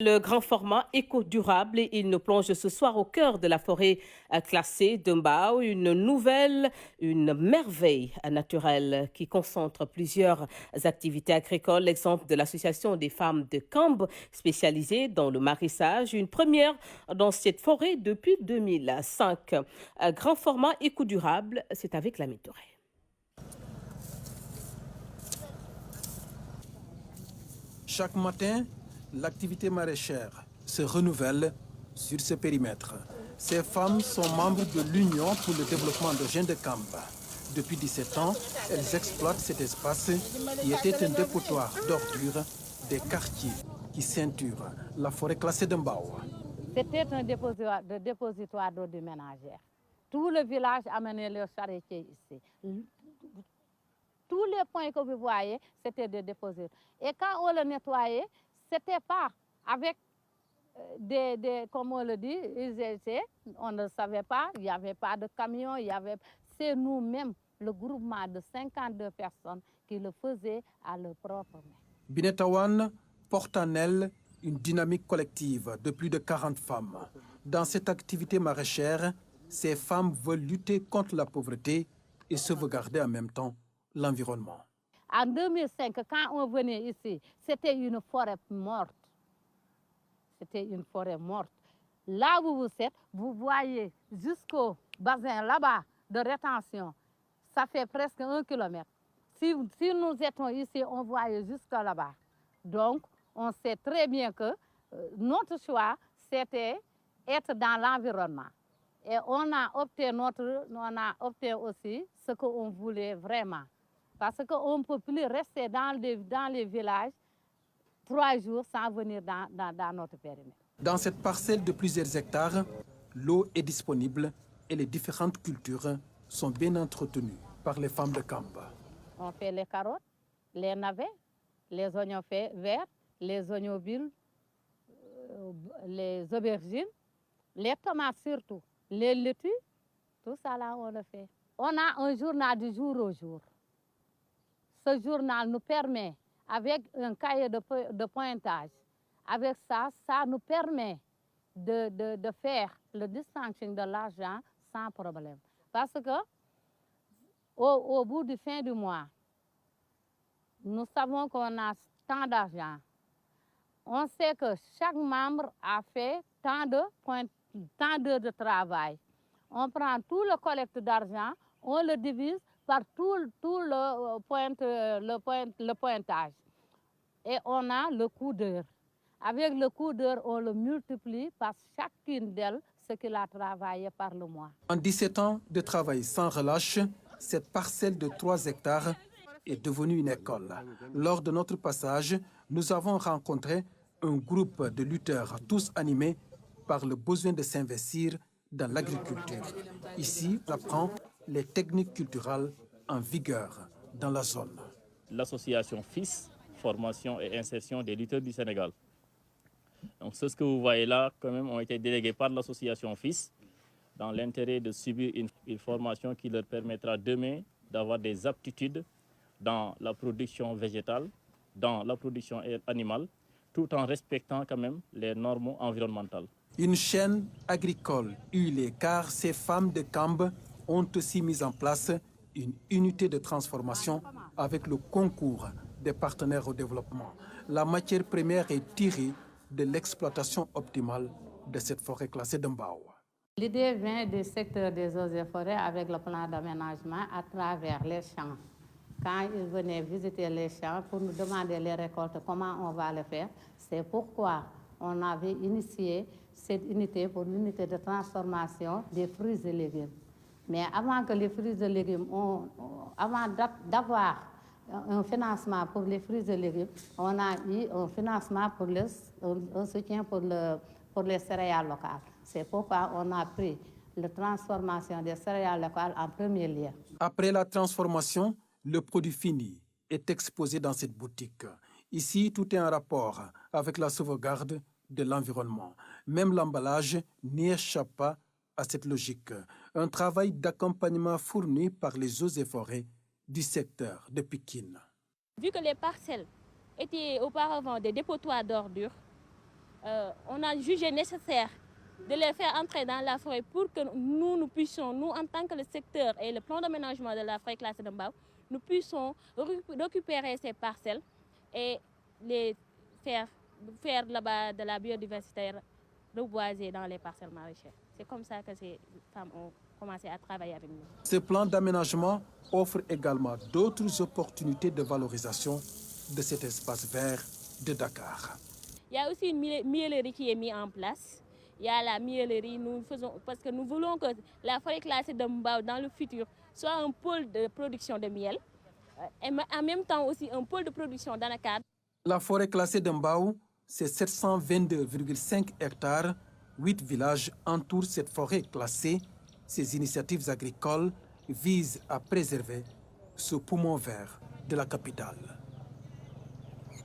Le grand format éco-durable, il nous plonge ce soir au cœur de la forêt classée de Mbao, une merveille naturelle qui concentre plusieurs activités agricoles. L'exemple de l'association des femmes de Cambe spécialisée dans le maraîchage, une première dans cette forêt depuis 2005. Grand format éco-durable, c'est avec la Touré. Chaque matin, l'activité maraîchère se renouvelle sur ce périmètre. Ces femmes sont membres de l'Union pour le développement de jeunes de Cambe. Depuis 17 ans, elles exploitent cet espace qui était un dépotoir d'ordures des quartiers qui ceinturent la forêt classée de Mbao. C'était un dépositoire d'ordures ménagères. Tout le village amenait leurs charretiers ici. Tous les points que vous voyez, c'était des dépositoires. Et quand on le nettoyait, c'était pas avec comme on le dit, on ne savait pas, il n'y avait pas de camion, c'est nous-mêmes, le groupement de 52 personnes qui le faisaient à leur propre main. Binetawan porte en elle une dynamique collective de plus de 40 femmes. Dans cette activité maraîchère, ces femmes veulent lutter contre la pauvreté et sauvegarder en même temps l'environnement. En 2005, quand on venait ici, c'était une forêt morte. C'était une forêt morte. Là où vous êtes, vous voyez jusqu'au bassin là-bas de rétention, ça fait presque 1 kilomètre. Si nous étions ici, on voyait jusqu'à là-bas. Donc, on sait très bien que notre choix, c'était être dans l'environnement. Et on a opté aussi ce qu'on voulait vraiment. Parce qu'on ne peut plus rester dans les villages 3 jours sans venir dans notre périmètre. Dans cette parcelle de plusieurs hectares, l'eau est disponible et les différentes cultures sont bien entretenues par les femmes de Cambe. On fait les carottes, les navets, les oignons verts, les oignons bulles, les aubergines, les tomates surtout, les laitues, tout ça là on le fait. On a un journal du jour au jour. Ce journal nous permet, avec un cahier de pointage, avec ça, ça nous permet de faire le distancing de l'argent sans problème. Parce que au bout du fin du mois, nous savons qu'on a tant d'argent. On sait que chaque membre a fait tant d'heures de travail. On prend tout le collecte d'argent, on le divise par tout le pointage. Et on a le coût d'heure. Avec le coût d'heure, on le multiplie par chacune d'elles, ce qu'il a travaillé par le mois. En 17 ans de travail sans relâche, cette parcelle de 3 hectares est devenue une école. Lors de notre passage, nous avons rencontré un groupe de lutteurs, tous animés par le besoin de s'investir dans l'agriculture. Ici, on apprend les techniques culturelles en vigueur dans la zone. L'association FIS, Formation et Insertion des lutteurs du Sénégal. Donc, ce que vous voyez là, quand même, ont été délégués par l'association FIS dans l'intérêt de subir une formation qui leur permettra demain d'avoir des aptitudes dans la production végétale, dans la production animale, tout en respectant quand même les normes environnementales. Une chaîne agricole huilée, car ces femmes de Cambe ont aussi mis en place une unité de transformation avec le concours des partenaires au développement. La matière première est tirée de l'exploitation optimale de cette forêt classée de Mbao. L'idée vient du secteur des eaux et forêts avec le plan d'aménagement à travers les champs. Quand ils venaient visiter les champs pour nous demander les récoltes, comment on va le faire, c'est pourquoi on avait initié cette unité pour l'unité de transformation des fruits et légumes. Mais avant que les fruits et légumes, avant d'avoir un financement pour les fruits et légumes, on a eu un financement pour un soutien pour les céréales locales. C'est pourquoi on a pris la transformation des céréales locales en premier lieu. Après la transformation, le produit fini est exposé dans cette boutique. Ici, tout est en rapport avec la sauvegarde de l'environnement. Même l'emballage n'y échappe pas à cette logique. Un travail d'accompagnement fourni par les eaux et forêts du secteur de Pikine. Vu que les parcelles étaient auparavant des dépotoirs d'ordures, on a jugé nécessaire de les faire entrer dans la forêt pour que nous puissions, nous en tant que le secteur et le plan d'aménagement de la forêt classée de Mbao, nous puissions récupérer ces parcelles et les faire là-bas de la biodiversité reboisée dans les parcelles maraîchères. C'est comme ça que ces femmes ont commencé à travailler avec nous. Ce plan d'aménagement offre également d'autres opportunités de valorisation de cet espace vert de Dakar. Il y a aussi une miellerie qui est mise en place. Il y a la miellerie, parce que nous voulons que la forêt classée de Mbao dans le futur soit un pôle de production de miel et en même temps aussi un pôle de production d'anacarde. La forêt classée de Mbao, c'est 722,5 hectares. 8 villages entourent cette forêt classée. Ces initiatives agricoles visent à préserver ce poumon vert de la capitale.